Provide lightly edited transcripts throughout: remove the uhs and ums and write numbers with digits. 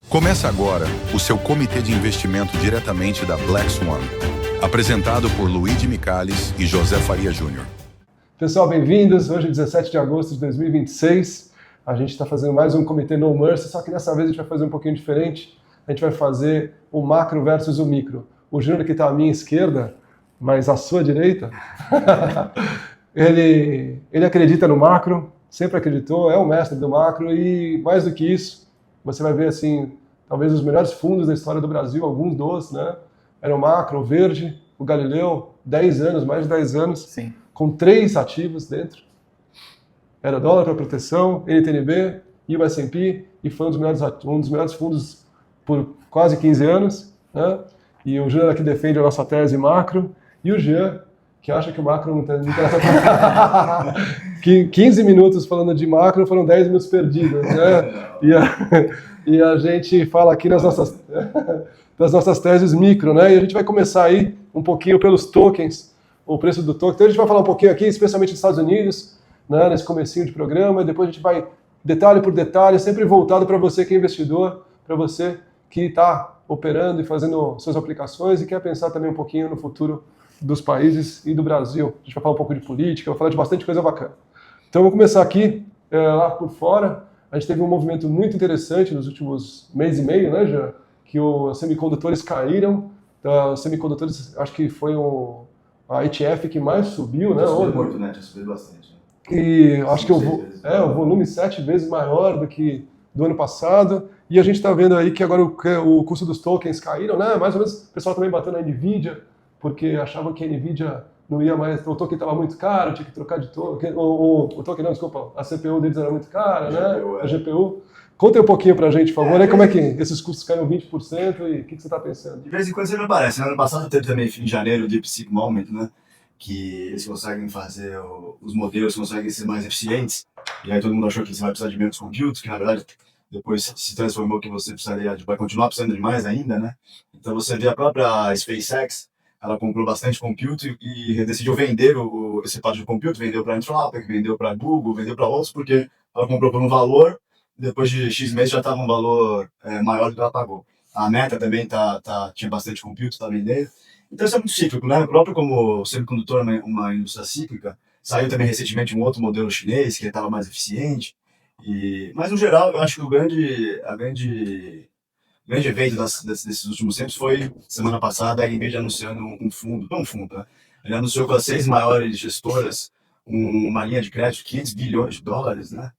Começa agora o seu comitê de investimento diretamente da Black Swan. Apresentado por Luigi Michalis e José Faria Júnior. Pessoal, bem-vindos. Hoje é 17 de agosto de 2026. A gente está fazendo mais um comitê No Mercy, só que dessa vez a gente vai fazer um pouquinho diferente. A gente vai fazer o macro versus o micro. O Júnior, que está à minha esquerda, mas à sua direita, ele acredita no macro, sempre acreditou, é o mestre do macro e, mais do que isso, você vai ver, assim, talvez os melhores fundos da história do Brasil, alguns dos, né? Era o Macro, o Verde, o Galileu, 10 anos, mais de 10 anos, Sim. Com 3 ativos dentro. Era dólar para proteção, NTNB e o S&P, e foi um dos melhores fundos por quase 15 anos, né? E o Júnior aqui defende a nossa tese macro, e o Jean, que acha que o macro não interessa para... 15 minutos falando de macro foram 10 minutos perdidos, né? E a gente fala aqui das nossas teses micro, né? E a gente vai começar aí um pouquinho pelos tokens, o preço do token. Então a gente vai falar um pouquinho aqui, especialmente dos Estados Unidos, né? Nesse comecinho de programa, e depois a gente vai detalhe por detalhe, sempre voltado para você que é investidor, para você que está operando e fazendo suas aplicações e quer pensar também um pouquinho no futuro dos países e do Brasil. A gente vai falar um pouco de política, vai falar de bastante coisa bacana. Então, vamos começar aqui, lá por fora. A gente teve um movimento muito interessante nos últimos mês e meio, né, Jean? Que os semicondutores caíram. Os semicondutores, acho que foi a ETF que mais subiu, né? Subiu muito, né? Já subiu bastante. E acho que o volume 7 vezes maior do que do ano passado. E a gente está vendo aí que agora o custo dos tokens caíram, né? Mais ou menos o pessoal também bateu na NVIDIA, porque achavam que a NVIDIA não ia mais, o token estava muito caro, tinha que trocar de token, o token não, desculpa, a CPU deles era muito cara, né? A GPU. Conta um pouquinho pra gente, por favor, aí como é que esses custos caíram 20% e o que você está pensando? De vez em quando você não aparece, né? Ano passado teve também, em janeiro, o DeepSeek Moment, né? Que eles conseguem fazer, os modelos conseguem ser mais eficientes, e aí todo mundo achou que você vai precisar de menos compute, que na verdade depois se transformou que você vai continuar precisando de mais ainda, né? Então você vê a própria SpaceX, ela comprou bastante compute e decidiu vender esse parte de compute, vendeu para a Anthropic, vendeu para a Google, vendeu para outros, porque ela comprou por um valor, depois de X meses já estava um valor maior do que ela pagou. A Meta também tinha bastante compute, está vendendo. Então isso é muito cíclico, né? O próprio como semicondutor é uma indústria cíclica, saiu também recentemente um outro modelo chinês que estava mais eficiente. Mas no geral, eu acho que o grande evento desses últimos tempos foi, semana passada, a NVIDIA anunciando um fundo, não um fundo, né? Ele anunciou com as 6 maiores gestoras uma linha de crédito de $500 bilhões, né?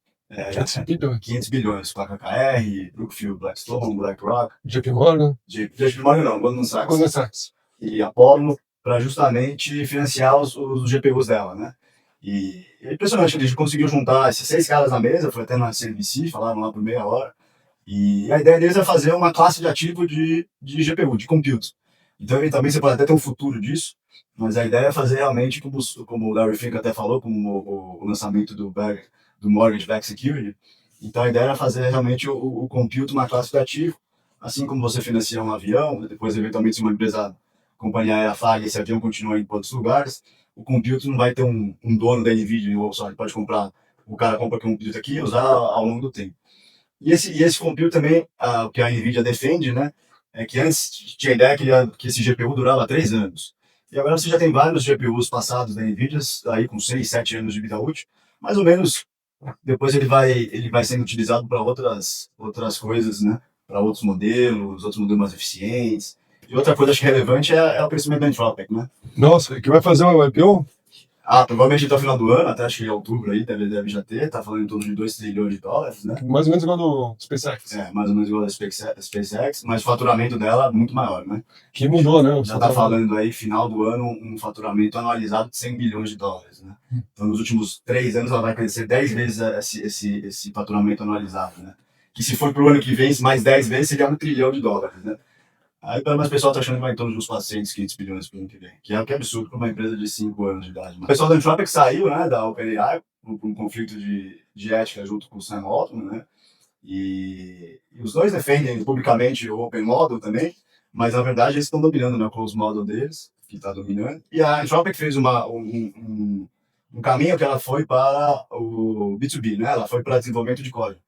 500 bilhões, com a KKR, Brookfield, Blackstone, BlackRock, JP Morgan? JP Morgan não, Goldman Sachs. E Apollo, para justamente financiar os GPUs dela, né? E é impressionante, ele conseguiu juntar esses 6 caras na mesa, foi até na CNBC, falaram lá por meia hora. E a ideia deles é fazer uma classe de ativo de GPU, de compute. Então, eventualmente, você pode até ter um futuro disso, mas a ideia é fazer realmente, como o Larry Fink até falou, como o lançamento do Mortgage-Backed Security. Então, a ideia era fazer realmente o compute uma classe de ativo, assim como você financia um avião, depois, eventualmente, se uma companhia aérea falha, esse avião continua indo para outros lugares, o compute não vai ter um dono da NVIDIA, ou só ele pode comprar, o cara compra o compute aqui e usar ao longo do tempo. E esse compute também, o que a NVIDIA defende, né, é que antes tinha a ideia que esse GPU durava 3 anos. E agora você já tem vários GPUs passados da NVIDIA, aí com 6, 7 anos de vida útil, mais ou menos, depois ele vai sendo utilizado para outras coisas, né, para outros modelos mais eficientes. E outra coisa acho que relevante é o crescimento da Anthropic, né? Nossa, que vai fazer uma IPO? Provavelmente até o final do ano, até acho que em outubro aí, deve já ter, tá falando em torno de $2 trilhões, né? Mais ou menos igual do SpaceX. Mais ou menos igual da SpaceX, mas o faturamento dela é muito maior, né? Que mudou, né? Já tá falando aí, final do ano, um faturamento anualizado de $100 bilhões, né? Então, nos últimos 3 anos, ela vai crescer 10 vezes esse faturamento anualizado, né? Que se for pro ano que vem, mais 10 vezes, seria $1 trilhão, né? Aí, mas o pessoal tá achando que vai em torno de uns 400, 500 bilhões pro ano que vem, que é absurdo para uma empresa de 5 anos de idade. Mas o pessoal da Anthropic saiu, né, da OpenAI, por um conflito de ética junto com o Sam Altman, né, e os dois defendem publicamente o Open Model também, mas na verdade eles estão dominando, né, o Closed Model deles, que está dominando, e a Anthropic fez um caminho que ela foi para o B2B, né, ela foi para desenvolvimento de código.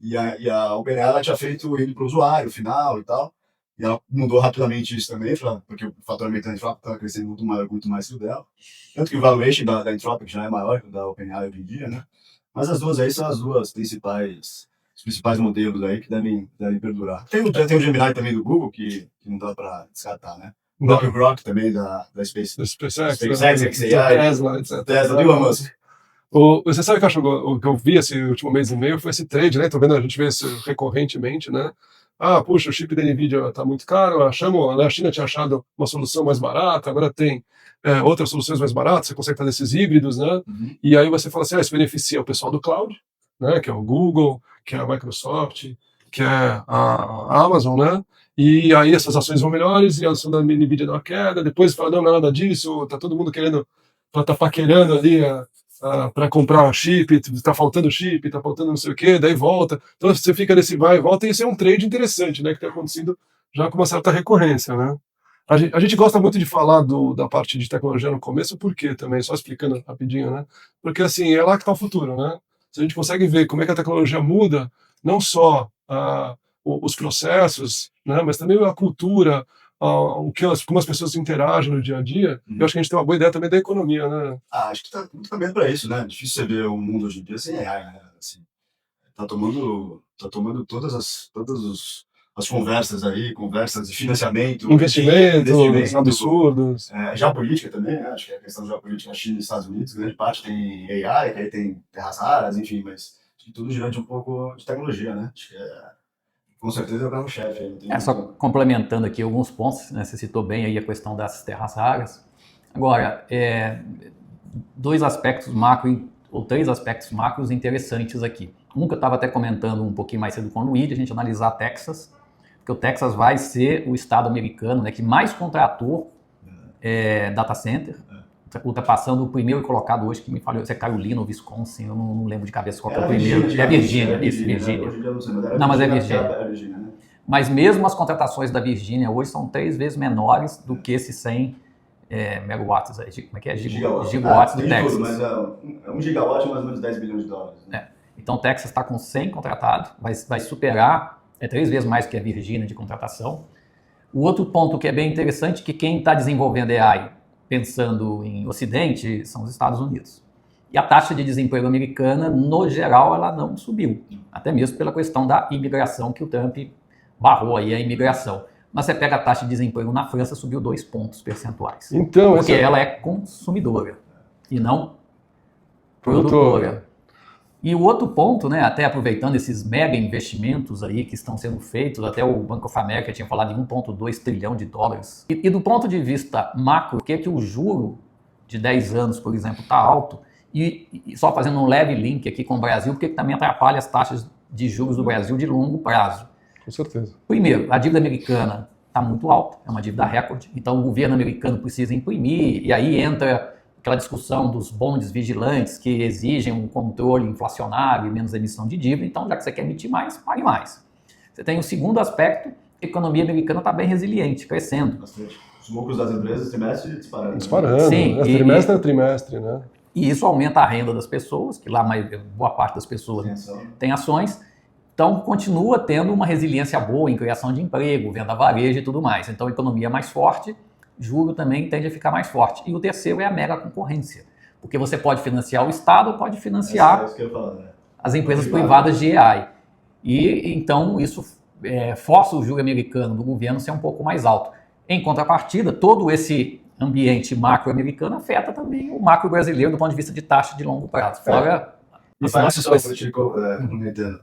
E a OpenAI ela tinha feito ele para o usuário final e tal. E ela mudou rapidamente isso também, porque o faturamento da Anthropic estava crescendo muito mais que o dela. Tanto que o valuation da Anthropic já é maior que o da OpenAI hoje em dia, né? Mas as duas aí são as duas os principais modelos aí que devem perdurar. Tem o Gemini também do Google, que não dá para descartar, né? O próprio Grok também da SpaceX, XAI, Tesla, etc. Tesla, Elon Musk. Você sabe que o que eu vi esse último mês e meio foi esse trade, né? Tô vendo, a gente vê isso recorrentemente, né? Puxa, o chip da NVIDIA está muito caro, a China tinha achado uma solução mais barata, agora tem outras soluções mais baratas, você consegue fazer esses híbridos, né? Uhum. E aí você fala assim, isso beneficia o pessoal do cloud, né? Que é o Google, que é a Microsoft, que é a Amazon, né? E aí essas ações vão melhores e a ação da NVIDIA dá uma queda, depois fala, não é nada disso, tá todo mundo querendo, tá paquerando ali para comprar chip, tá faltando chip, tá faltando não sei o que, daí volta. Então você fica nesse vai e volta, e isso é um trade interessante, né, que tem acontecido já com uma certa recorrência, né. A gente gosta muito de falar da parte de tecnologia no começo, por quê também? Só explicando rapidinho, né? Porque assim, é lá que está o futuro, né? Se a gente consegue ver como é que a tecnologia muda, não só os processos, né, mas também a cultura, como as pessoas interagem no dia a dia, eu acho que a gente tem uma boa ideia também da economia, né? Acho que tá muito caminhando para isso, né? Difícil você ver o mundo hoje em dia sem AI, né? Assim, tá tomando todas as conversas aí, conversas de financiamento, investimentos absurdos. Geopolítica também, né? Acho que a questão de geopolítica na China e Estados Unidos, grande parte tem AI, que aí tem terras raras, enfim, mas tudo girante um pouco de tecnologia, né? Acho que com certeza é o carro-chefe. Só complementando aqui alguns pontos, né? Você citou bem aí a questão das terras raras. Agora, dois aspectos macro, ou três aspectos macros interessantes aqui. Um que eu estava até comentando um pouquinho mais cedo com o Luiz, a gente analisar Texas, porque o Texas vai ser o estado americano, né, que mais contratou data center, ultrapassando o primeiro colocado hoje, que me falou, se é Carolina ou Wisconsin, eu não lembro de cabeça qual é o primeiro. É Virgínia, Virgínia. Não, mas é Virgínia. Mas mesmo as contratações da Virgínia hoje são 3 vezes menores do que esses 100 megawatts, como é que é? Gigawatts do Texas. Tudo, mas é 1 gigawatt mais ou menos 10 bilhões de dólares. Né? Então o Texas está com 100 contratado, vai superar, 3 vezes mais que a Virgínia de contratação. O outro ponto que é bem interessante é que quem está desenvolvendo AI pensando em Ocidente são os Estados Unidos. E a taxa de desemprego americana, no geral, ela não subiu, até mesmo pela questão da imigração, que o Trump barrou aí a imigração. Mas você pega a taxa de desemprego na França, subiu 2 pontos percentuais. Então, porque ela é consumidora e não produtora. E o outro ponto, né, até aproveitando esses mega investimentos aí que estão sendo feitos, até o Bank of America tinha falado de 1,2 trilhão de dólares. E do ponto de vista macro, por que o juro de 10 anos, por exemplo, está alto? E só fazendo um leve link aqui com o Brasil, porque também atrapalha as taxas de juros do Brasil de longo prazo. Com certeza. Primeiro, a dívida americana está muito alta, é uma dívida recorde, então o governo americano precisa imprimir, e aí entra aquela discussão dos bondes vigilantes que exigem um controle inflacionário e menos emissão de dívida, então já que você quer emitir mais, pague mais. Você tem o segundo aspecto, a economia americana está bem resiliente, crescendo. Bastante. Os lucros das empresas, trimestre disparando. Disparando, sim, trimestre a trimestre, né? E isso aumenta a renda das pessoas, que lá boa parte das pessoas tem ações. Então, continua tendo uma resiliência boa em criação de emprego, venda varejo e tudo mais. Então, a economia é mais forte, juro também tende a ficar mais forte. E o terceiro é a mega concorrência, porque você pode financiar o Estado ou pode financiar as empresas privadas de AI. E, então, isso força o juro americano do governo a ser um pouco mais alto. Em contrapartida, todo esse ambiente macro-americano afeta também o macro brasileiro do ponto de vista de taxa de longo prazo. Fora E parece só, comentando,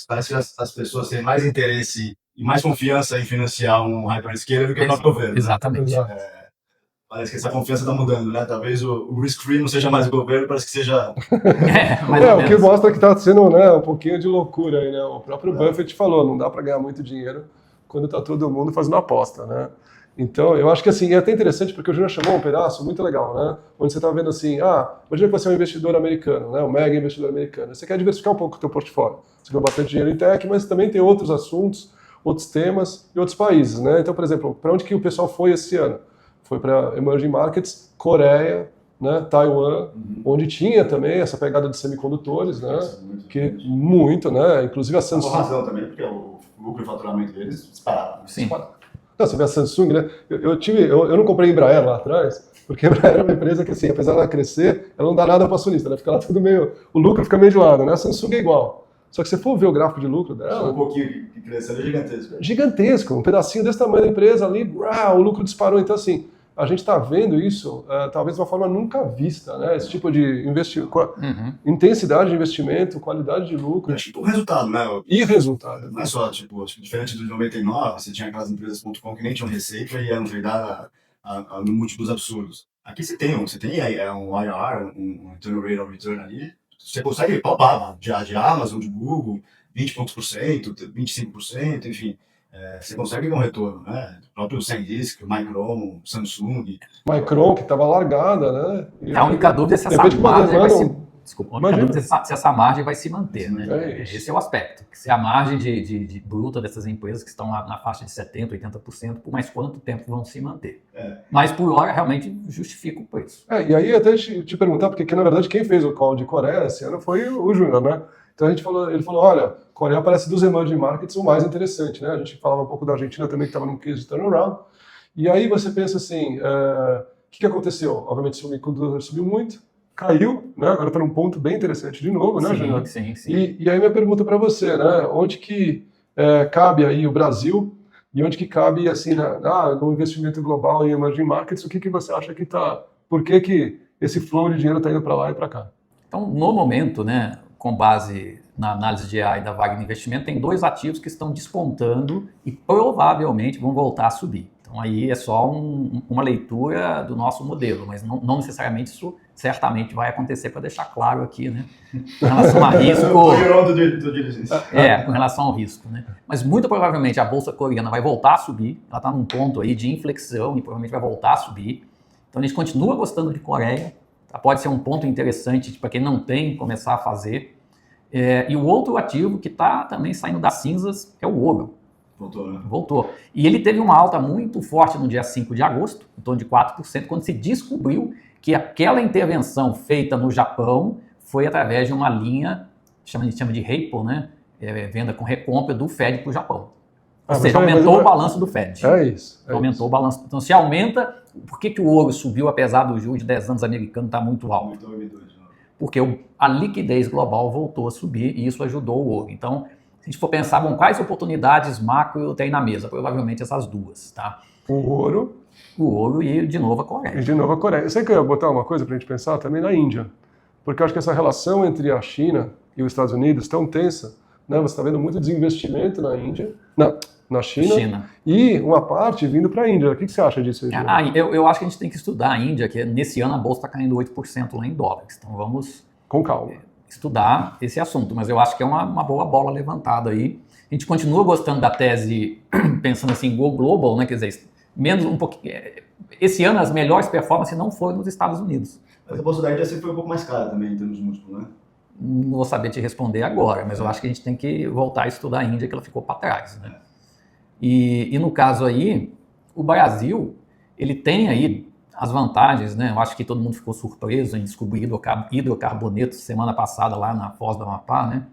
parece que as pessoas têm mais interesse e mais confiança em financiar um hyperscaler do que o próprio governo. Exatamente. Parece que essa confiança está mudando, né? Talvez o risk-free não seja mais o governo, parece que seja... o que mostra que está sendo, né, um pouquinho de loucura aí, né? O próprio Buffett falou, não dá para ganhar muito dinheiro quando está todo mundo fazendo aposta, né? Então, eu acho que assim, é até interessante porque o Júnior chamou um pedaço muito legal, né? Onde você está vendo assim, imagina que você é um investidor americano, né? Um mega investidor americano. Você quer diversificar um pouco o teu portfólio. Você ganha bastante dinheiro em tech, mas também tem outros assuntos, outros temas e outros países, né? Então, por exemplo, para onde que o pessoal foi esse ano? Foi para emerging markets, Coreia, né, Taiwan, onde tinha também essa pegada de semicondutores, né, que muito, né, inclusive a Samsung. Com razão também, porque o lucro e faturamento deles dispararam. Sim. Não, você vê a Samsung, né, eu não comprei Embraer lá atrás, porque a Embraer é uma empresa que, assim, apesar dela crescer, ela não dá nada para o acionista, ela fica lá tudo meio, o lucro fica meio de lado, né, a Samsung é igual. Só que se você for ver o gráfico de lucro dela... Um pouquinho que cresceu é gigantesco. Gigantesco, um pedacinho desse tamanho da empresa ali, o lucro disparou. Então, assim, a gente está vendo isso, talvez de uma forma nunca vista, né? Esse tipo de investimento, intensidade de investimento, qualidade de lucro. É tipo o resultado, né? E resultado. Não é só, tipo, diferente do 99, você tinha aquelas empresas.com que nem tinham receita e iam tradar a múltiplos absurdos. Aqui você tem um IRR, um internal rate of return ali. Você consegue palpar, de Amazon, de Google, 20 e poucos por cento, 25%, enfim. Você consegue ver um retorno, né? O próprio SanDisk, o Micron, Samsung. Micron, que estava largada, né? A única dúvida é se essa margem vai se... Desculpa, a única dúvida é se essa margem vai se manter, né? Esse é o aspecto. Se a margem de bruta dessas empresas que estão na faixa de 70%, 80%, por mais quanto tempo vão se manter. Mas por hora realmente justifica o preço. E aí até te perguntar, porque na verdade quem fez o call de Coreia esse ano foi o Júnior, né? Então ele falou, olha, Coreia parece dos emerging markets o mais interessante, né? A gente falava um pouco da Argentina também, que estava num case de turnaround. E aí você pensa assim, o que aconteceu? Obviamente o semicondutor subiu muito, caiu, né? Agora está num ponto bem interessante de novo, né, Júnior? Sim. E aí minha pergunta para você, né? Onde que cabe aí o Brasil e onde que cabe, assim, no investimento global em emerging markets, o que você acha que está... Por que esse flow de dinheiro está indo para lá e para cá? Então, no momento, né, com base na análise de EA e da vaga de investimento, tem dois ativos que estão despontando e provavelmente vão voltar a subir. Então, aí é só uma leitura do nosso modelo, mas não necessariamente isso certamente vai acontecer, para deixar claro aqui, né? Com relação a risco... com relação ao risco, né? Mas muito provavelmente a Bolsa Coreana vai voltar a subir, ela está num ponto aí de inflexão e provavelmente vai voltar a subir. Então, a gente continua gostando de Coreia, pode ser um ponto interessante para quem não tem, começar a fazer. E o outro ativo que está também saindo das cinzas é o ouro. Voltou, né? Voltou. E ele teve uma alta muito forte no dia 5 de agosto, em torno de 4%, quando se descobriu que aquela intervenção feita no Japão foi através de uma linha, a gente chama de repo, né? Venda com recompra do Fed para o Japão. Ou seja, aumentou o balanço do Fed. Aumentou o balanço. Então, se aumenta, por que o ouro subiu apesar do juros de 10 anos americano estar muito alto? Porque a liquidez global voltou a subir e isso ajudou o ouro. Então, se a gente for pensar, quais oportunidades macro tem na mesa? Provavelmente essas duas, tá? O ouro e, de novo, a Coreia. Eu sei que eu ia botar uma coisa para a gente pensar também na Índia. Porque eu acho que essa relação entre a China e os Estados Unidos tão tensa, né? Você está vendo muito desinvestimento na Índia, na China, e uma parte vindo para a Índia. O que você acha disso? Eu acho que a gente tem que estudar a Índia, que nesse ano a bolsa está caindo 8% lá em dólares. Então vamos... Com calma. Estudar esse assunto, mas eu acho que é uma boa bola levantada aí. A gente continua gostando da tese, pensando assim, go global, né? Quer dizer, menos um pouquinho... Esse ano as melhores performances não foram nos Estados Unidos. Mas a bolsa da Índia sempre foi um pouco mais cara também, em termos múltiplos, né? Não vou saber te responder agora, mas eu acho que a gente tem que voltar a estudar a Índia, que ela ficou para trás, né? E no caso aí, o Brasil, ele tem aí as vantagens, né? Eu acho que todo mundo ficou surpreso em descobrir hidrocarbonetos semana passada lá na Foz do Amapá, né?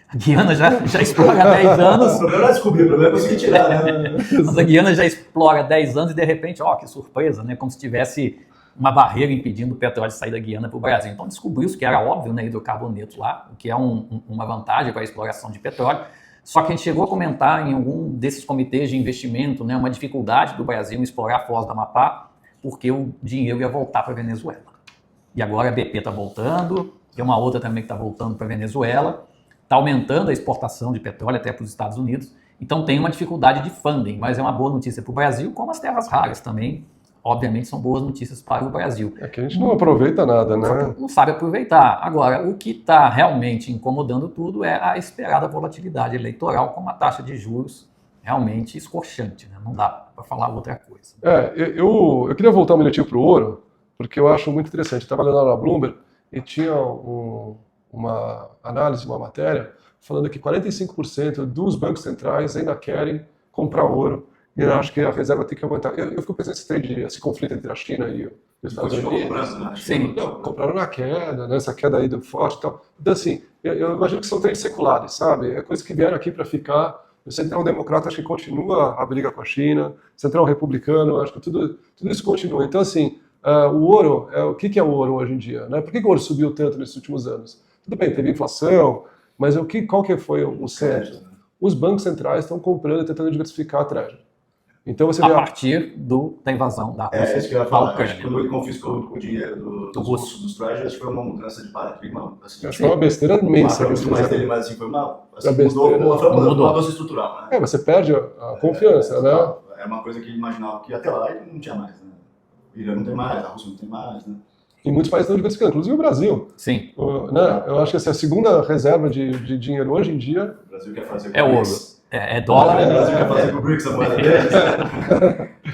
A Guiana já explora há 10 anos. O problema não é descobrir, o problema é conseguir tirar, né? Mas a Guiana já explora há 10 anos e de repente, que surpresa, né? Como se tivesse uma barreira impedindo o petróleo de sair da Guiana para o Brasil. Então descobriu-se que era óbvio, né? Hidrocarbonetos lá, o que é uma vantagem para a exploração de petróleo. Só que a gente chegou a comentar em algum desses comitês de investimento, né, uma dificuldade do Brasil em explorar a Foz do Amapá, porque o dinheiro ia voltar para a Venezuela. E agora a BP está voltando, tem uma outra também que está voltando para a Venezuela, está aumentando a exportação de petróleo até para os Estados Unidos. Então tem uma dificuldade de funding, mas é uma boa notícia para o Brasil, como as terras raras também, obviamente, são boas notícias para o Brasil. É que a gente não aproveita nada, né? Não sabe aproveitar. Agora, o que está realmente incomodando tudo é a esperada volatilidade eleitoral, com uma taxa de juros realmente escorchante, né? Não dá para falar outra coisa. Eu queria voltar um minutinho para o ouro, porque eu acho muito interessante. Eu estava lendo lá na Bloomberg e tinha uma análise, uma matéria, falando que 45% dos bancos centrais ainda querem comprar ouro. E eu acho que a reserva tem que aumentar. Eu fico pensando esse conflito entre a China e os Estados Unidos. Sim. Não, compraram na queda, né? Essa queda aí do forte e tal. Então, assim, eu imagino que são três seculares, sabe? É coisa que vieram aqui para ficar. O Centrão Democrata acho que continua a briga com a China. O Centrão Republicano, acho que tudo isso continua. Então, assim, o ouro, o que é o ouro hoje em dia? Né? Por que o ouro subiu tanto nesses últimos anos? Tudo bem, teve inflação, mas qual que foi o centro? Os bancos centrais estão comprando e tentando diversificar a Treasury. Então você A vê partir da invasão da Rússia. Isso que eu ia falar. Ucrânia. Acho que quando ele confiscou o dinheiro dos russos, dos treasuries, foi uma mudança de paradigma. Assim, acho que é uma besteira imensa. Mas assim, foi uma besteira. mudança estrutural. Né? Você perde a confiança, né? É uma coisa que ele imaginava que até lá ele não tinha mais. Né? O Irã não tem mais, a Rússia não tem mais. Né? E muitos países estão diversificando, inclusive o Brasil. Sim. Né? Eu acho que essa é a segunda reserva de dinheiro hoje em dia. O Brasil quer fazer É ouro. É dólar. O Brasil quer fazer com o BRICS a moeda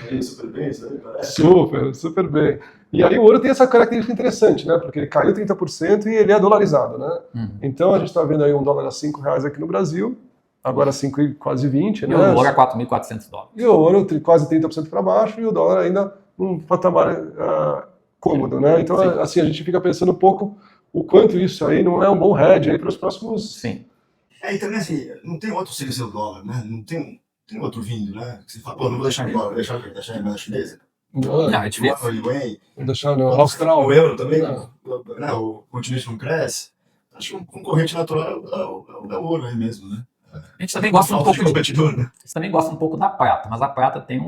deles. Super bem, isso aí parece. Super bem. E aí o ouro tem essa característica interessante, né? Porque ele caiu 30% e ele é dolarizado, né? Então a gente está vendo aí um dólar a R$5 aqui no Brasil, agora 5 quase 20, né? E o ouro a $4.400. E o ouro quase 30% para baixo e o dólar ainda num patamar cômodo, né? Então, assim, a gente fica pensando um pouco o quanto isso aí não é um bom hedge aí para os próximos... Sim. E também assim, não tem outro sem ser o dólar, né? Não tem outro vindo, né? Que você fala, não vou deixar em dólar, deixar em moeda chinesa. Não, é difícil. Vou deixar no austral. O euro também, né? O continuismo cresce. Acho que um concorrente natural é o ouro aí mesmo, né? A gente também gosta um pouco competidor, né? A gente também gosta um pouco da prata, mas a prata tem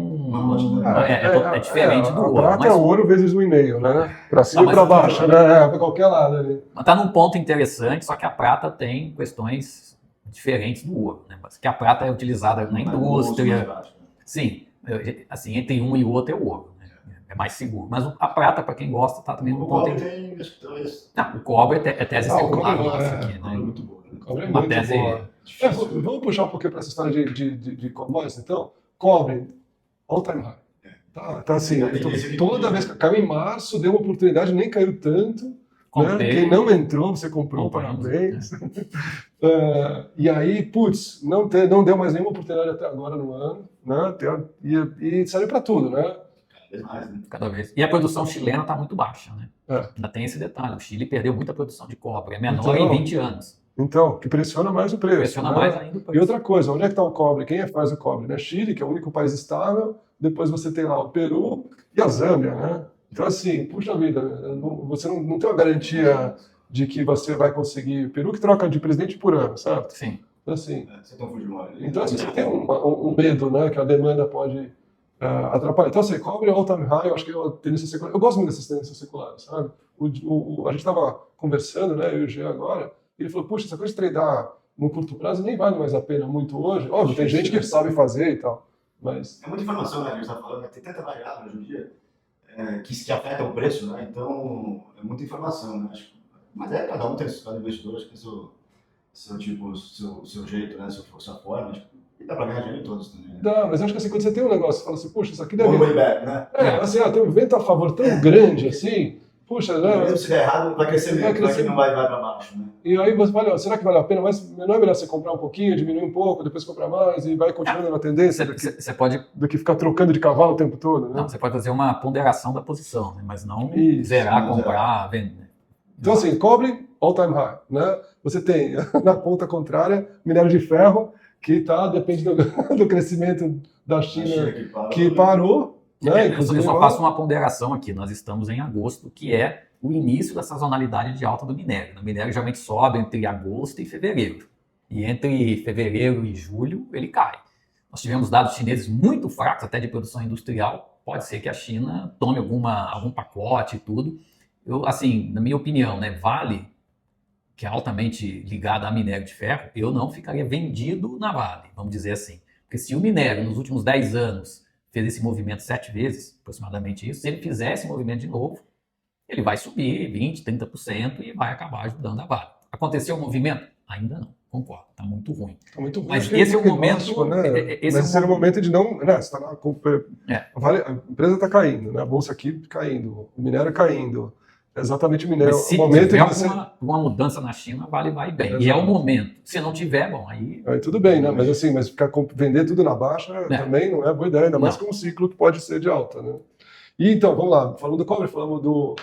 é diferente do ouro. A prata é ouro vezes 1,5, né? Para cima e para baixo, né? Para qualquer lado ali. Mas está num ponto interessante, só que a prata tem questões diferentes do ouro, né? Mas que a prata é utilizada na indústria. Sim, assim, entre um e o outro é o ouro, né? É mais seguro. Mas a prata, para quem gosta, está também num ponto... O cobre é tese secular nossa aqui, né? Muito bom. O cobre é Uma muito tese... boa. Vamos puxar um pouquinho para essa história de commodities, então? Cobre, all time high. Tá assim, toda vez que caiu em março, deu uma oportunidade, nem caiu tanto. Né? Quem não entrou, você comprou, parabéns. E aí, putz, não deu mais nenhuma oportunidade até agora no ano, né? E serve para tudo, né? Cada vez. E a produção chilena está muito baixa, né? Ainda tem esse detalhe. O Chile perdeu muita produção de cobre, é menor em 20 anos. Então, que pressiona mais o preço. Pressiona mais ainda o preço. E outra coisa, onde é que está o cobre? Quem faz o cobre? Né? Chile, que é o único país estável, depois você tem lá o Peru e a Zâmbia, né? Então, assim, puxa vida, você não tem uma garantia de que você vai conseguir... Peru que troca de presidente por ano, certo? Sim. Então, assim, então, assim, você tem um medo, né, que a demanda pode atrapalhar. Então, assim, cobre all time high, eu acho que é uma tendência secular. Eu gosto muito dessas tendências seculares, sabe? A gente estava conversando, né, eu e o G agora, e ele falou, puxa, essa coisa de tradar no curto prazo nem vale mais a pena muito hoje. Óbvio, tem gente que sabe fazer e tal, mas... É muita informação, né, que a gente está falando, tem tanta variável hoje em dia que afeta o preço, né, então é muita informação, né, mas cada um tem, cada investidor acho que tem seu tipo, seu jeito, né, sua forma, e dá para ganhar dinheiro em todos também. Né? Dá, mas acho que assim, quando você tem um negócio, você fala assim, puxa, isso aqui deve... Way back, né? Assim, tem um vento a favor tão grande assim, puxa, né? Mesmo se der errado, vai crescer mesmo, vai que não vai para baixo, né? E aí você fala, será que vale a pena? Mas não é melhor você comprar um pouquinho, diminuir um pouco, depois comprar mais e vai continuando na tendência do que ficar trocando de cavalo o tempo todo, né? Não, você pode fazer uma ponderação da posição, né? Mas não zerar, comprar, vender. Então assim, cobre, all time high, né? Você tem, na ponta contrária, minério de ferro, que depende do crescimento da China, que parou. Né? Eu só faço uma ponderação aqui. Nós estamos em agosto, que é o início da sazonalidade de alta do minério. O minério geralmente sobe entre agosto e fevereiro. E entre fevereiro e julho, ele cai. Nós tivemos dados chineses muito fracos, até de produção industrial. Pode ser que a China tome algum pacote e tudo. Assim, na minha opinião, né, Vale, que é altamente ligado a minério de ferro, eu não ficaria vendido na Vale, vamos dizer assim. Porque se o minério, nos últimos 10 anos, fez esse movimento 7 vezes, aproximadamente isso, se ele fizer esse movimento de novo, ele vai subir 20%, 30% e vai acabar ajudando a Vale. Aconteceu o movimento? Ainda não, concordo, está muito ruim. Tá muito ruim. Mas esse é o momento... Né? Esse é o momento de não... Né, você tá lá, a empresa está caindo, né? A bolsa aqui caindo, o minério caindo, exatamente minério. Mas se O momento tiver de você... uma mudança na China, vai bem. Exato. E é o momento. Se não tiver, bom, aí... Aí tudo bem, né? Mas assim, vender tudo na baixa É. também não é boa ideia, ainda mais Não. com um ciclo que pode ser de alta, né? E então, vamos lá, falamos do cobre, falamos do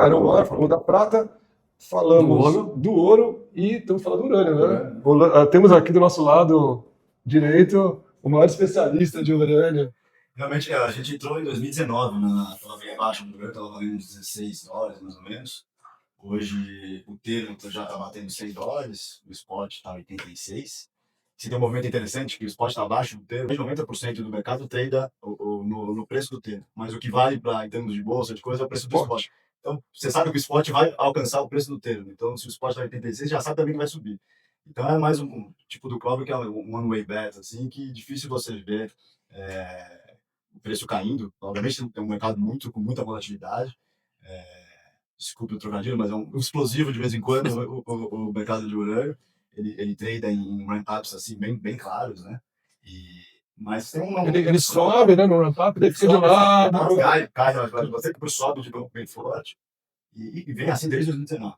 iron ore, falamos da prata, falamos do ouro e estamos falando do urânio, né? Temos aqui do nosso lado direito o maior especialista de urânio. Realmente, a gente entrou em 2019, estava bem abaixo do urânio, estava valendo $16, mais ou menos. Hoje o termo já está batendo $100, o spot está 86. Se tem um movimento interessante, que o spot está abaixo do termo, 90% do mercado trada no preço do termo. Mas o que vale em termos de bolsa, de coisa, é o preço do spot. Então, você sabe que o spot vai alcançar o preço do termo. Então, se o spot está 86, já sabe também que vai subir. Então, é mais um tipo do cobre que é um one-way bet, assim, que é difícil você ver o preço caindo. Obviamente, tem um mercado com muita volatilidade. Desculpe o trocadilho, mas é um explosivo de vez em quando o mercado de urânio. Ele trada em ramp-ups assim, bem claros, né? Mas tem ele sobe, né, no ramp-up, daí fica de lado. Cai, você que sobe de bem forte e vem assim desde 2019.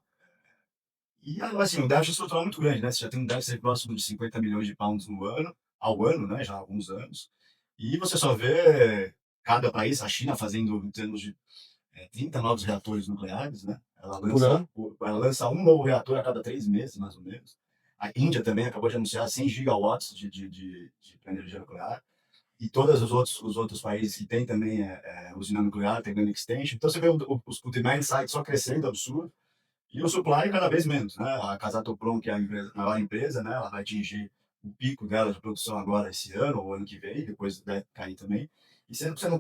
E assim, o déficit estrutural é muito grande, né? Você já tem um déficit próximo de 50 milhões de pounds ao ano, né? Já há alguns anos. E você só vê cada país, a China fazendo em termos de 30 novos reatores nucleares, né? Ela lança um novo reator a cada 3 meses, mais ou menos. A Índia também acabou de anunciar 100 gigawatts de energia nuclear. E todos os outros países que têm também usina nuclear, tem grande extension. Então você vê o demand side só crescendo absurdo. E o supply cada vez menos, né? A Kazatomprom, que é a maior empresa, né? Ela vai atingir o pico dela de produção agora esse ano ou ano que vem, depois deve cair também. E você não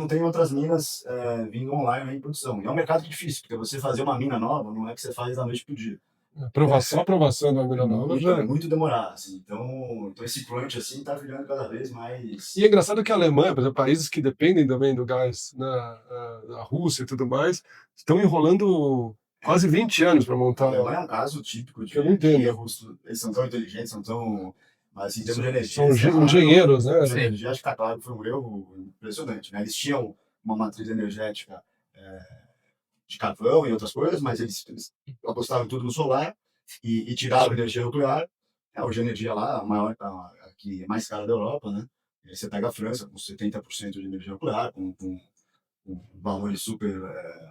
tem outras minas vindo online em produção. E é um mercado difícil, porque você fazer uma mina nova não é que você faz da noite pro dia. Aprovação de uma mina nova já É muito demorado, assim. Então esse crunch, assim, tá virando cada vez mais... E é engraçado que a Alemanha, por exemplo, países que dependem também do gás da Rússia e tudo mais, estão enrolando quase 20 anos para montar. A Alemanha é um caso típico de erros. Eles são tão inteligentes, são tão... Mas assim, em termos de energia... São engenheiros, né? De energia, acho que tá claro que foi um erro impressionante, né? Eles tinham uma matriz energética de carvão e outras coisas, mas eles apostaram tudo no solar e tiraram a energia nuclear. Hoje a energia lá, a maior, aqui, mais cara da Europa, né? Você pega a França com 70% de energia nuclear, com valores super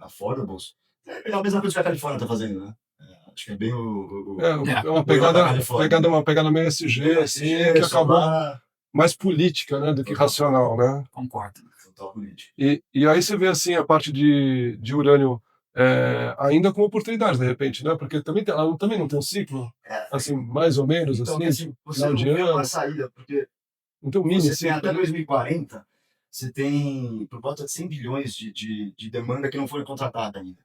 affordables. É a mesma coisa que a Califórnia está fazendo, né? Acho que é bem uma pegada meio SG, assim, que acabou mais política, né, do que racional, né? Concordo. Total política. E aí você vê, assim, a parte de urânio ainda com oportunidades, de repente, né? Porque ela também não tem um ciclo, assim, mais ou menos, então, assim, você não vê uma saída, porque então, você tem até 2040, você tem por volta de 100 bilhões de demanda que não foi contratada ainda.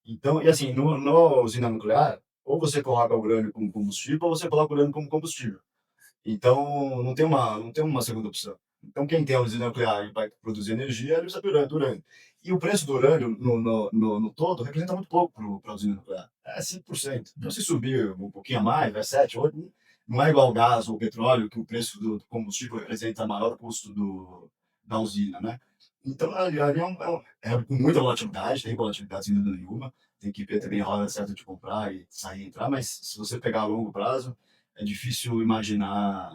Então, e assim, no usina nuclear, ou você coloca o urânio como combustível, ou você coloca o urânio como combustível. Então, não tem uma segunda opção. Então, quem tem a usina nuclear e vai produzir energia, ele precisa do urânio. E o preço do urânio no todo representa muito pouco para a usina nuclear. É 5%. Então, se subir um pouquinho a mais, vai 7%, 8%, não é igual ao gás ou ao petróleo, que o preço do combustível representa maior custo da usina, né? Então, ali é com muita volatilidade, tem volatilidade sem dúvida nenhuma, tem que ver também a hora certa de comprar e sair e entrar, mas se você pegar a longo prazo, é difícil imaginar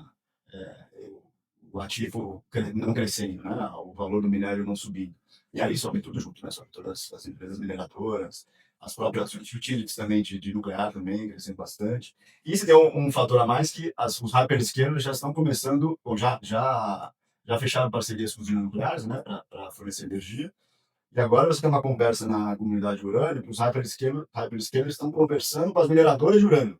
o ativo não crescendo, né? O valor do minério não subindo. E aí sobe tudo junto, né? Sobe todas as empresas mineradoras, as próprias utilities também de nuclear também crescendo bastante. E se tem um fator a mais que os hyperscalers já estão começando, ou já fecharam parcerias com usinas nucleares, né, para fornecer energia. E agora você tem uma conversa na comunidade de urânio, que os hyperscalers estão conversando com as mineradoras de urânio,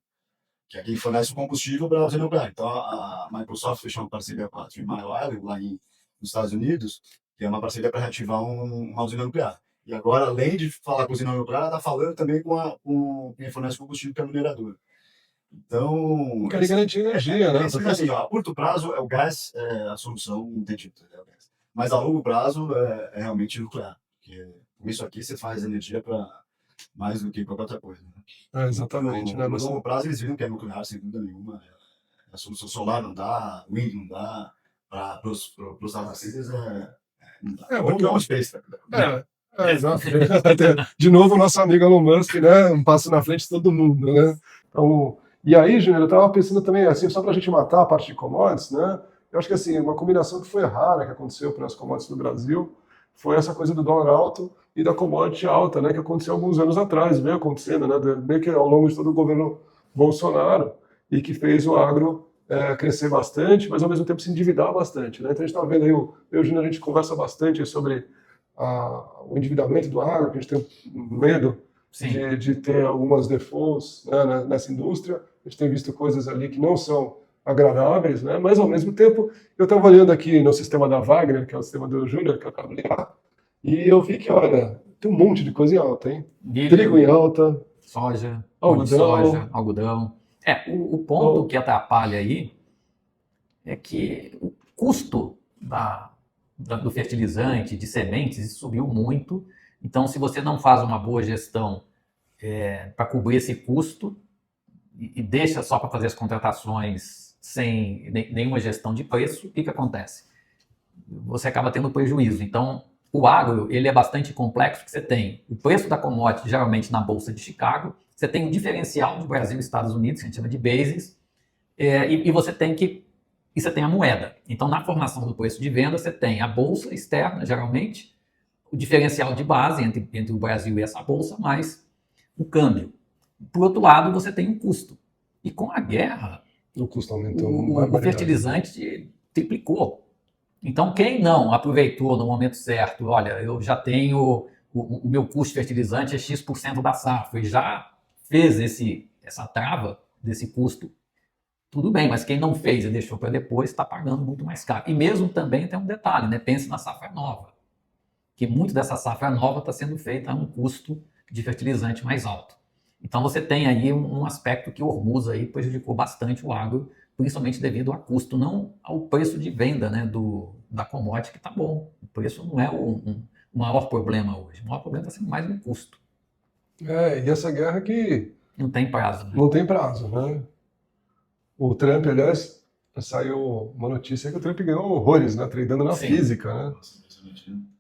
que é quem fornece o combustível para a usina nuclear. Então a Microsoft fechou uma parceria com a Three Mile Island, lá nos Estados Unidos, que é uma parceria para reativar uma usina nuclear. E agora, além de falar com a usina nuclear, está falando também com quem fornece combustível, que é a mineradora. Então... Querem garantir energia, né? Porque assim, a curto prazo, o gás é a solução, não tem jeito. Mas a longo prazo, é realmente nuclear. Porque com isso aqui, você faz energia para mais do que qualquer outra coisa. Né? Exatamente. Então, no longo prazo, eles viram que é nuclear, sem dúvida nenhuma. A solução solar não dá, wind não dá, para os data centers não dá. Porque ou não space. Exato. De novo, o nosso amigo Elon Musk, né? Um passo na frente de todo mundo, né? Então, e aí, Júnior, eu estava pensando também, assim, só para a gente matar a parte de commodities, né? Eu acho que, assim, uma combinação que foi rara que aconteceu para as commodities no Brasil foi essa coisa do dólar alto e da commodity alta, né? Que aconteceu alguns anos atrás, veio acontecendo, né? Meio que ao longo de todo o governo Bolsonaro e que fez o agro crescer bastante, mas ao mesmo tempo se endividar bastante, né? Então a gente está vendo aí, eu e o Júnior, a gente conversa bastante sobre o endividamento do agro, que a gente tem medo de ter algumas defaults, né, nessa indústria. A gente tem visto coisas ali que não são agradáveis, né? Mas ao mesmo tempo, eu estava olhando aqui no sistema da Wagner, que é o sistema do Júnior, que eu acabo de lá, e eu vi que, olha, tem um monte de coisa em alta, hein? Trigo em alta, soja, algodão. O ponto que atrapalha aí é que o custo do fertilizante, de sementes, subiu muito. Então, se você não faz uma boa gestão para cobrir esse custo e deixa só para fazer as contratações sem nenhuma gestão de preço, o que acontece? Você acaba tendo prejuízo. Então, o agro ele é bastante complexo, porque você tem o preço da commodity, geralmente na Bolsa de Chicago, você tem um diferencial do Brasil e Estados Unidos, que a gente chama de bases, e você tem a moeda. Então, na formação do preço de venda, você tem a bolsa externa, geralmente, o diferencial de base entre o Brasil e essa bolsa, mais o câmbio. Por outro lado, você tem um custo. E com a guerra, o custo aumentou. O fertilizante triplicou. Então, quem não aproveitou no momento certo, olha, eu já tenho o meu custo de fertilizante é X% da safra, e já fez essa trava desse custo, tudo bem, mas quem não fez e deixou para depois está pagando muito mais caro. E mesmo também tem um detalhe, né? Pense na safra nova, que muito dessa safra nova está sendo feita a um custo de fertilizante mais alto. Então você tem aí um aspecto que o Hormuz aí prejudicou bastante o agro, principalmente devido ao custo, não ao preço de venda, né, da commodity, que está bom. O preço não é o maior problema hoje. O maior problema está sendo mais o custo. E essa guerra que... Não tem prazo. Né? Não tem prazo, né? O Trump, aliás, saiu uma notícia que o Trump ganhou horrores, né? Tradando na física, né?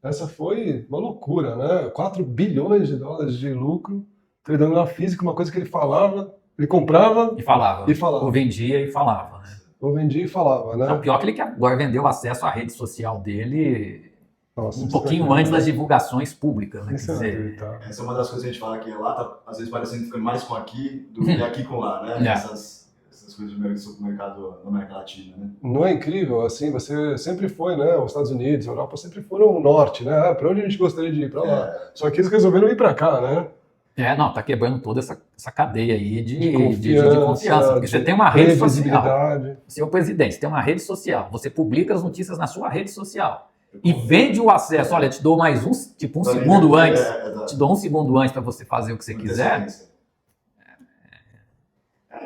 Essa foi uma loucura, né? 4 bilhões de dólares de lucro tradando na física, uma coisa que ele falava, ele comprava e falava. Ou vendia e falava. Né? Ou vendia e falava, né? Então, pior que ele agora vendeu acesso à rede social dele um pouquinho antes das divulgações públicas. Né? Essa é uma das coisas que a gente fala que lá tá, às vezes, parecendo que fica mais com aqui do que aqui com lá, né? Essas coisas de supermercado na América Latina, né? Não é incrível? Assim, você sempre foi, né? Os Estados Unidos, a Europa sempre foram o norte, né? Para onde a gente gostaria de ir? Para lá. Só que eles resolveram ir para cá, né? Tá quebrando toda essa cadeia aí de confiança. Porque você tem uma rede social. Você é o presidente, você tem uma rede social. Você publica as notícias na sua rede social. E vende o acesso. Olha, te dou mais um segundo antes. Te dou um segundo antes para você fazer o que você quiser.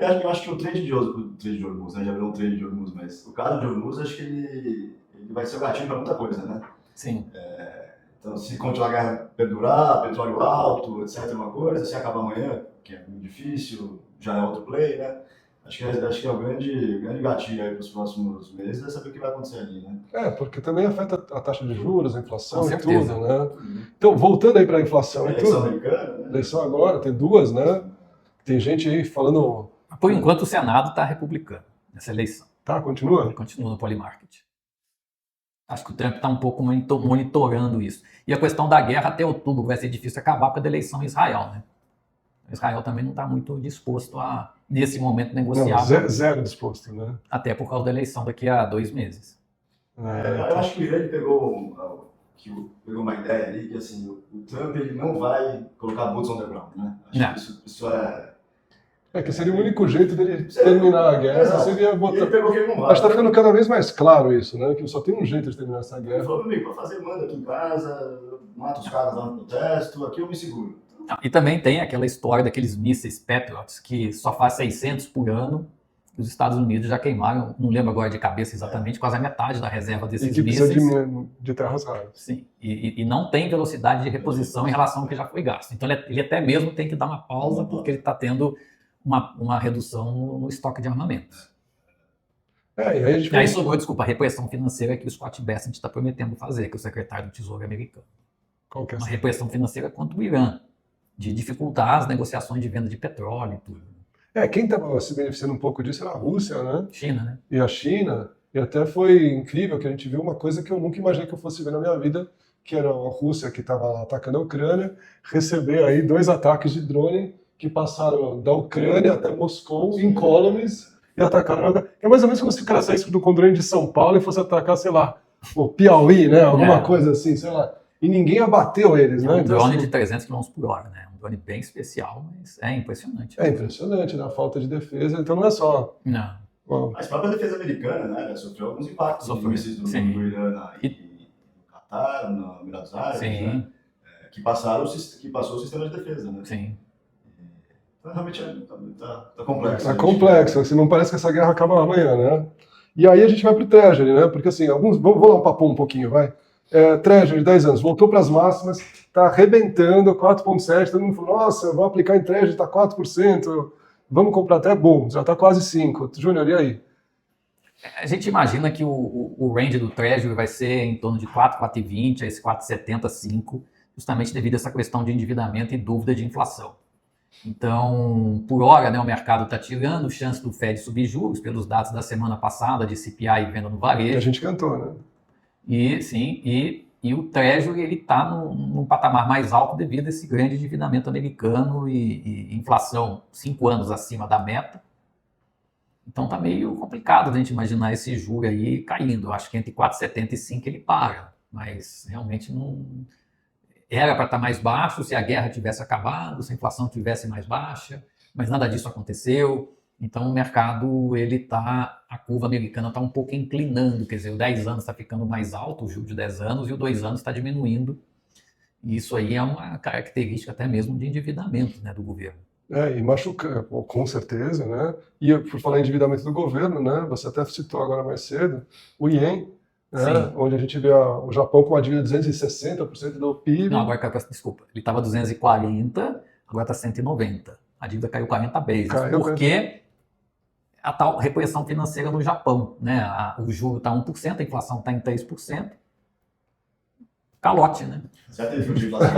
Eu acho que o trade de Hormuz, né? Já virou um trade de Hormuz, mas o caso de Hormuz, acho que ele vai ser o gatinho para muita coisa, né? Sim. Então, se continuar a guerra perdurar, petróleo alto, etc., uma coisa, se acabar amanhã, que é muito difícil, já é outro play, né? Acho que é o grande gatilho aí para os próximos meses, é saber o que vai acontecer ali, né? Porque também afeta a taxa de juros, a inflação e tudo, né? Então, voltando aí para a inflação e tudo. Eleição americana, né? Eleição agora, tem 2, né? Tem gente aí falando... Por enquanto, o Senado está republicano nessa eleição. Continua? Ele continua no polymarket. Acho que o Trump está um pouco monitorando isso. E a questão da guerra até outubro vai ser difícil acabar com a eleição em Israel, né? Israel também não está muito disposto a, nesse momento, negociar. Não, zero disposto, né? Até por causa da eleição daqui a 2 meses. Eu acho que o Irã pegou uma ideia ali que, assim, o Trump ele não vai colocar boots on the ground, né? Acho que isso que seria o único jeito dele terminar a guerra. Seria botar... Ele pegou que ele não vai. Acho que está ficando cada vez mais claro isso, né? Que só tem um jeito de terminar essa guerra. Ele falou, amigo, para fazer manda aqui em casa, mata os caras lá no protesto, aqui eu me seguro. E também tem aquela história daqueles mísseis Patriots que só faz 600 por ano. Os Estados Unidos já queimaram, não lembro agora de cabeça exatamente, quase a metade da reserva desses mísseis. De terras raras. Sim, e não tem velocidade de reposição em relação ao que já foi gasto. Então ele até mesmo tem que dar uma pausa porque ele está tendo uma redução no estoque de armamentos. E aí sobrou, a repressão financeira que o Scott Bessent está prometendo fazer, que é o secretário do Tesouro americano. Qual que é uma essa? repressão financeira contra o Irã, de dificultar as negociações de venda de petróleo e tudo. Quem estava se beneficiando um pouco disso era a Rússia, né? China, né? E a China. E até foi incrível que a gente viu uma coisa que eu nunca imaginei que eu fosse ver na minha vida, que era a Rússia que estava atacando a Ucrânia, receber aí 2 ataques de drone que passaram da Ucrânia até Moscou, incólumes, e atacaram. É mais ou menos como se o cara saísse com o drone de São Paulo e fosse atacar, sei lá, o Piauí, né? Alguma coisa assim, sei lá. E ninguém abateu eles, né? Um Então, drone assim, de 300 km por hora, né? Um drone bem especial, mas é impressionante. é impressionante, né? A falta de defesa. Então não é só. Não. Ó, Mas a própria defesa americana, né, sofreu alguns impactos Sofreu, mísseis do sim. Irã e no Catar, no Emirados Árabes, Sim, né, que passou o sistema de defesa, né? sim. Então, realmente tá complexo. é né? complexo, assim, não parece que essa guerra acaba amanhã, né? E aí a gente vai pro Treasury, né? Porque assim, vou lá um papo um pouquinho, vai. Treasury, 10 anos, voltou para as máximas, tá arrebentando, 4,7%, todo mundo falou, nossa, vou aplicar em Treasury, tá 4%, vamos comprar até bom, já tá quase 5%. Júnior, e aí? A gente imagina que o range do Treasury vai ser em torno de 4, 4,20, a esse 4,70, 5, justamente devido a essa questão de endividamento e dúvida de inflação. Então, por hora, né, o mercado está tirando chance do Fed subir juros, pelos dados da semana passada de CPI e venda no Que a varejo. gente cantou, né? E sim, e o Treasury ele está num patamar mais alto devido a esse grande endividamento americano e inflação 5 anos acima da meta. Então está meio complicado a gente imaginar esse juro aí caindo. Eu acho que entre 4,70 e 5 ele para, mas realmente não era para estar mais baixo se a guerra tivesse acabado, se a inflação tivesse mais baixa, mas nada disso aconteceu. Então o mercado, a curva americana está um pouco inclinando, quer dizer, o 10 anos está ficando mais alto, o juro de 10 anos, e o 2 anos está diminuindo. E isso aí é uma característica até mesmo de endividamento, né, do governo. E machuca, com certeza, né? E por falar em endividamento do governo, né? Você até citou agora mais cedo, o Ien, né? Sim. Onde a gente vê o Japão com uma dívida de 260% do PIB. Não, agora, desculpa, ele estava 240, agora está 190. A dívida caiu 40 vezes, porque a tal repressão financeira no Japão, né? O juro está 1%, a inflação está em 3%. Calote, né? Já teve de inflação.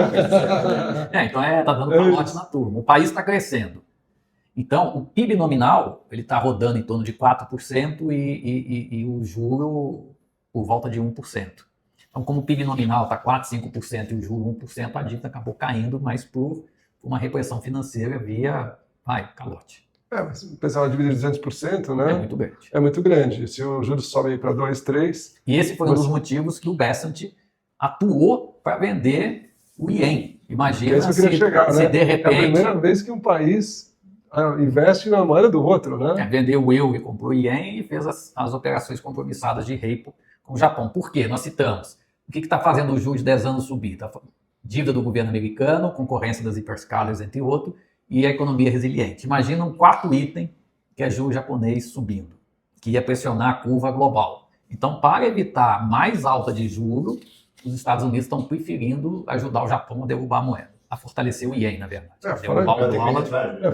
Então tá dando calote na turma. O país está crescendo. Então, o PIB nominal ele está rodando em torno de 4% e o juro por volta de 1%. Então, como o PIB nominal está 4%, 5% e o juro 1%, a dívida acabou caindo, mas por uma repressão financeira via calote. Mas pensar uma dívida de 200%, né? É muito grande. É muito grande. Se o juros sobe para 2, 3... E esse foi um dos motivos que o Bessent atuou para vender o Ien. Imagina se de repente... É a primeira vez que um país investe na moeda do outro, né? Vendeu o euro e comprou o Ien e fez as operações compromissadas de repo com o Japão. Por quê? Nós citamos. O que está fazendo o juros de 10 anos subir? Dívida do governo americano, concorrência das hyperscalers, entre outros, e a economia resiliente. Imagina um quarto item, que é juro japonês subindo, que ia pressionar a curva global. Então, para evitar mais alta de juro, os Estados Unidos estão preferindo ajudar o Japão a derrubar a moeda, a fortalecer o Ien, na verdade. Derrubar o dólar.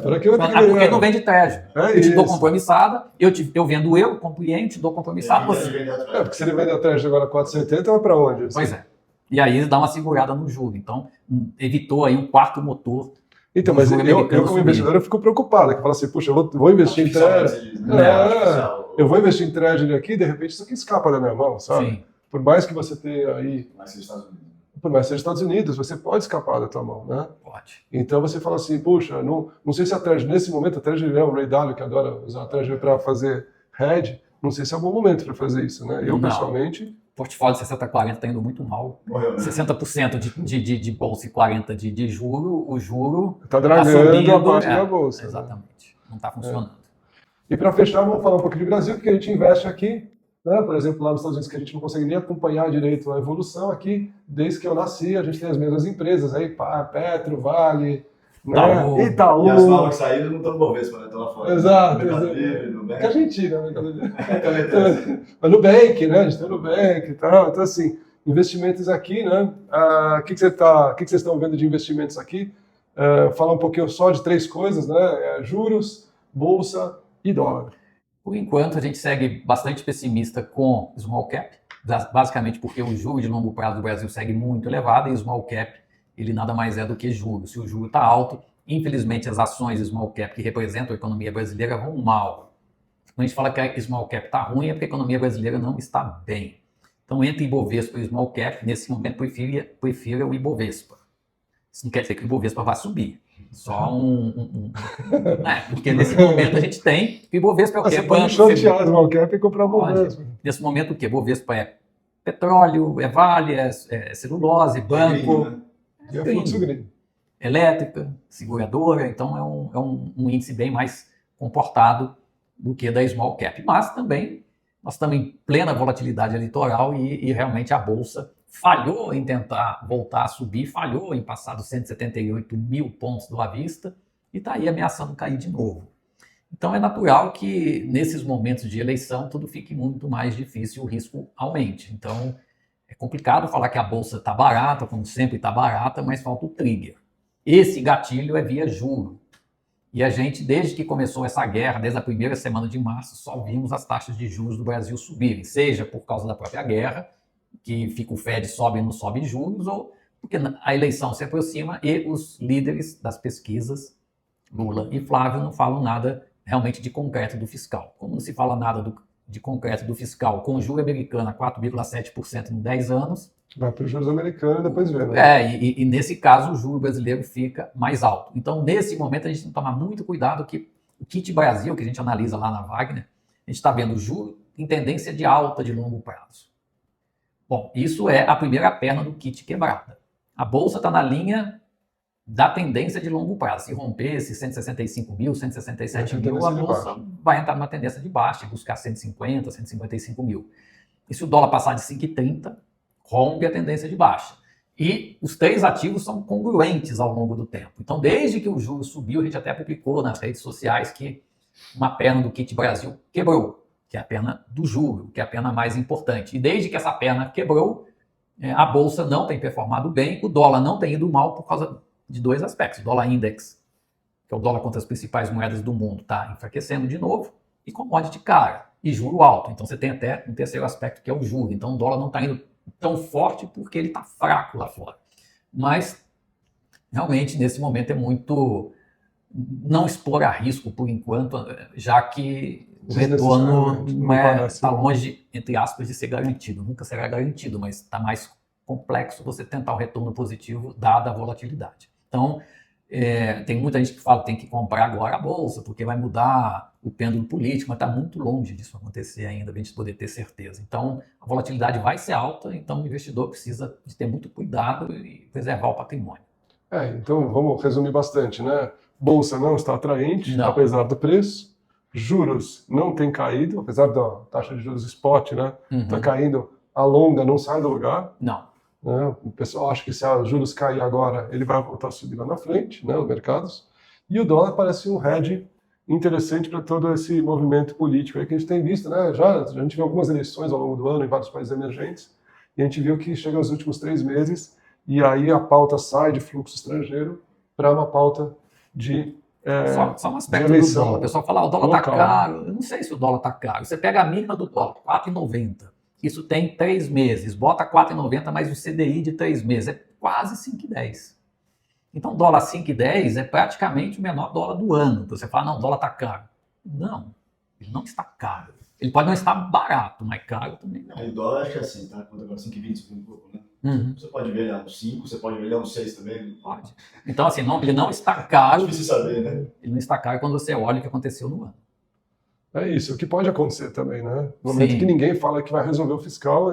Porque não vende Treasury. Eu te dou compromissada, eu vendo o euro, compro o Ien, te dou compromissado. Porque se ele vende a Treasury agora 4,70, vai para onde? Pois é. E aí dá uma segurada no juro. Então, evitou aí um quarto motor. Então, mas eu como investidor, eu fico preocupado. Que eu falo assim, puxa, eu vou investir em Treasury. Eu vou investir em Treasury aqui, de repente isso aqui escapa da minha mão, sabe? Sim. Por mais que você tenha aí... Por mais que seja Estados Unidos, você pode escapar da tua mão, né? Pode. Então você fala assim, puxa, não sei se a Treasury, nesse momento, a Treasury o Ray Dalio, que adora usar a Treasury para fazer hedge, não sei se é um bom momento para fazer isso, né? Eu, pessoalmente... Portfólio 60-40 está indo muito mal. Morreu, né? 60% de bolsa e 40% de juro, o juro está dragando a parte da bolsa. Exatamente. Não está funcionando. E para fechar, vamos falar um pouquinho de Brasil, porque a gente investe aqui, né? Por exemplo, lá nos Estados Unidos, que a gente não consegue nem acompanhar direito a evolução aqui, desde que eu nasci, a gente tem as mesmas empresas aí, Petro, Vale, né? Itaú. E as novas que saíram não estão no Bovespa, né? Estão lá fora. Exato. Nubank. Que Argentina, né? Mas Nubank, né? A gente tem Nubank e tal. Então, assim, investimentos aqui, né? O que vocês estão vendo de investimentos aqui? Falar um pouquinho só de 3 coisas, né? Juros, bolsa e dólar. Por enquanto, a gente segue bastante pessimista com small cap, basicamente porque o juro de longo prazo do Brasil segue muito elevado e o small cap, ele nada mais é do que juro. Se o juro está alto, infelizmente as ações small cap que representam a economia brasileira vão mal. Quando a gente fala que a small cap está ruim, é porque a economia brasileira não está bem. Então, entre Ibovespa e small cap, nesse momento, prefira o Ibovespa. Isso não quer dizer que o Ibovespa vai subir. Só porque nesse momento a gente tem que o Ibovespa é o quê? Você pode shortear o small cap e comprar o Ibovespa. Nesse momento o quê? Ibovespa é petróleo, é Vale, é celulose, banco, é fluxo green, elétrica, seguradora. Então é um índice bem mais comportado do que da small cap. Mas também nós estamos em plena volatilidade eleitoral e realmente a Bolsa falhou em tentar voltar a subir, falhou em passar dos 178 mil pontos do à vista e está aí ameaçando cair de novo. Então é natural que nesses momentos de eleição tudo fique muito mais difícil e o risco aumente. Então é complicado falar que a Bolsa está barata, como sempre está barata, mas falta o trigger. Esse gatilho é via juro. E a gente, desde que começou essa guerra, desde a primeira semana de março, só vimos as taxas de juros do Brasil subirem, seja por causa da própria guerra, que fica o Fed sobe e não sobe juros, ou porque a eleição se aproxima e os líderes das pesquisas, Lula e Flávio, não falam nada realmente de concreto do fiscal. Como não se fala nada de concreto do fiscal com juro americano a 4,7% em 10 anos... Vai para os juros americanos e depois vê, né? E nesse caso o juro brasileiro fica mais alto. Então, nesse momento, a gente tem que tomar muito cuidado que o kit Brasil, que a gente analisa lá na Wagner, a gente está vendo juro em tendência de alta de longo prazo. Bom, isso é a primeira perna do kit quebrada. A Bolsa está na linha da tendência de longo prazo. Se romper esses 165 mil, 167 mil, a Bolsa vai entrar numa tendência de baixa, buscar 150, 155 mil. E se o dólar passar de 5,30, rompe a tendência de baixa. E os três ativos são congruentes ao longo do tempo. Então, desde que o juro subiu, a gente até publicou nas redes sociais que uma perna do kit Brasil quebrou, que é a perna do juro, que é a perna mais importante. E desde que essa perna quebrou, a Bolsa não tem performado bem, o dólar não tem ido mal por causa de dois aspectos. O dólar index, que é o dólar contra as principais moedas do mundo, está enfraquecendo de novo, e commodity cara, e juro alto. Então você tem até um terceiro aspecto, que é o juro. Então o dólar não está indo tão forte porque ele está fraco lá fora. Mas, realmente, nesse momento é muito não expor a risco por enquanto, já que o retorno está longe, entre aspas, de ser garantido. Nunca será garantido, mas está mais complexo você tentar o retorno positivo dada a volatilidade. Então, tem muita gente que fala que tem que comprar agora a Bolsa, porque vai mudar o pêndulo político, mas está muito longe disso acontecer ainda, para a gente poder ter certeza. Então, a volatilidade vai ser alta, então o investidor precisa de ter muito cuidado e preservar o patrimônio. Então, vamos resumir bastante, né? Bolsa não está atraente, apesar do preço. Juros não tem caído, apesar da taxa de juros spot, né? Está caindo, a longa não sai do lugar. Não. Né? O pessoal acha que se os juros cair agora, ele vai voltar a subir lá na frente, né, os mercados. E o dólar parece um hedge interessante para todo esse movimento político aí que a gente tem visto, né? A gente viu algumas eleições ao longo do ano em vários países emergentes, e a gente viu que chega aos últimos 3 meses, e aí a pauta sai de fluxo estrangeiro para uma pauta de só um aspecto do dólar. O pessoal fala, o dólar está caro. Eu não sei se o dólar está caro. Você pega a mínima do dólar, 4,90. Isso tem 3 meses. Bota 4,90 mais o CDI de 3 meses. É quase 5,10. Então, dólar 5,10 é praticamente o menor dólar do ano. Então, você fala, não, o dólar está caro. Não, ele não está caro. Ele pode não estar barato, mas caro também não. E o dólar acho que é assim, tá? Quando agora 5,20, um pouco, né? Você pode ver ele a uns 5, você pode ver ele a uns 6 também. Pode. Então, assim, ele não está caro. É difícil saber, né? Ele não está caro quando você olha o que aconteceu no ano. É isso, o que pode acontecer também, né? No momento que ninguém fala que vai resolver o fiscal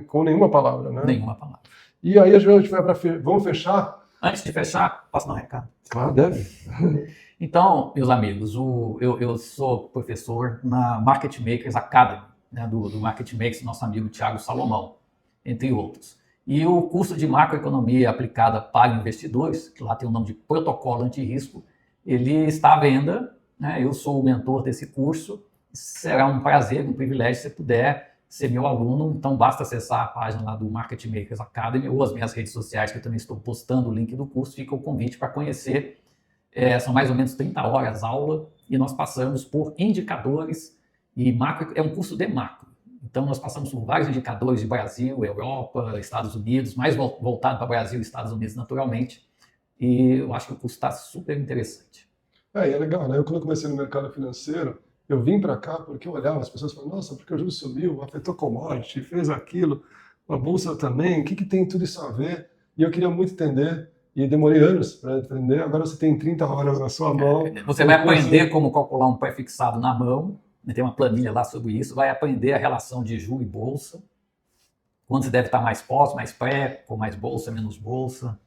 com nenhuma palavra, né? Nenhuma palavra. E aí a gente vai para... Vamos fechar? Antes de fechar, posso dar um recado? Claro, deve. Então, meus amigos, eu sou professor na Market Makers Academy, né, do Market Makers, nosso amigo Thiago Salomão, entre outros. E o curso de macroeconomia aplicada para investidores, que lá tem o nome de Protocolo Antirrisco, ele está à venda, né? Eu sou o mentor desse curso. Será um prazer, um privilégio se você puder ser meu aluno. Então basta acessar a página lá do Market Makers Academy ou as minhas redes sociais, que eu também estou postando o link do curso. Fica o convite para conhecer. São mais ou menos 30 horas aula e nós passamos por indicadores e macro. É um curso de macro. Então, nós passamos por vários indicadores de Brasil, Europa, Estados Unidos, mais voltado para Brasil e Estados Unidos, naturalmente. E eu acho que o curso está super interessante. E é legal, né? Eu, quando eu comecei no mercado financeiro, eu vim para cá porque eu olhava, as pessoas falavam, nossa, porque o juros subiu, afetou commodity, fez aquilo, a bolsa também, o que tem tudo isso a ver? E eu queria muito entender, e demorei anos para entender. Agora você tem 30 horas na sua mão. Você vai aprender como calcular um pré-fixado na mão, tem uma planilha lá sobre isso, vai aprender a relação de juro e bolsa, quando você deve estar mais pós, mais pré, com mais bolsa, menos bolsa.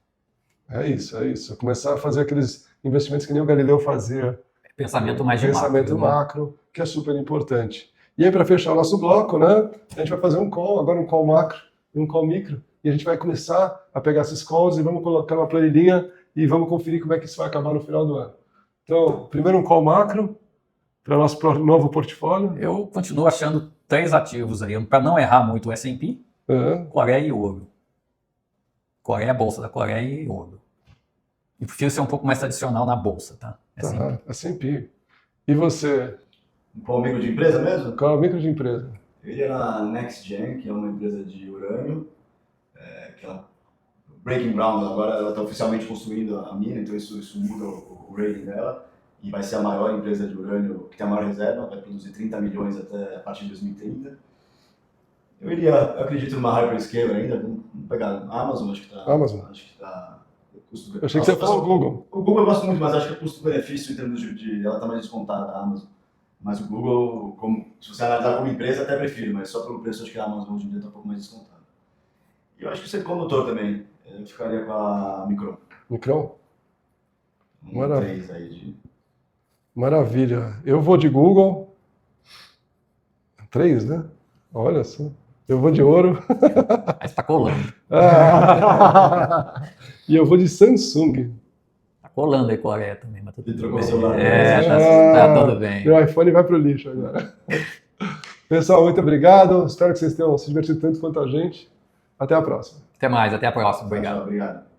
É isso. Começar a fazer aqueles investimentos que nem o Galileu fazia. Pensamento mais de Pensamento macro, que é super importante. E aí, para fechar o nosso bloco, né, a gente vai fazer um call, agora um call macro e um call micro, e a gente vai começar a pegar esses calls e vamos colocar uma planilhinha e vamos conferir como é que isso vai acabar no final do ano. Então, primeiro um call macro para o nosso novo portfólio. Eu continuo achando 3 ativos aí, para não errar muito o S&P, Coreia e ouro. Coreia, bolsa da Coreia e ouro. E prefiro ser um pouco mais tradicional na bolsa, tá? S&P. E você? Qual micro de empresa mesmo? Qual micro de empresa? Eu iria na NextGen, que é uma empresa de urânio, que ela, breaking ground, agora ela está oficialmente construindo a mina, então isso muda o rating dela, e vai ser a maior empresa de urânio que tem a maior reserva, vai produzir 30 milhões até a partir de 2030. Eu acredito numa hyperscaler ainda, vamos pegar a Amazon, acho que está... Amazon. Acho que está... Eu achei que você falou o Google. O Google eu gosto muito, mas acho que o custo-benefício em termos de ela está mais descontada, a Amazon. Mas o Google, se você analisar como empresa, até prefiro, mas só pelo preço acho que a Amazon hoje em dia está um pouco mais descontada. E eu acho que o semicondutor também, eu ficaria com a Micron. Micron? Maravilha. 3 aí de... Maravilha. Eu vou de Google. 3, né? Olha só. Eu vou de ouro. Mas tá colando. E eu vou de Samsung. Tá colando aí Coreia também, mas tudo trocou bem. o celular. Tá tudo bem. Meu iPhone vai pro lixo agora. Pessoal, muito obrigado. Espero que vocês tenham se divertido tanto quanto a gente. Até a próxima. Até mais, até a próxima. Obrigado. Obrigado.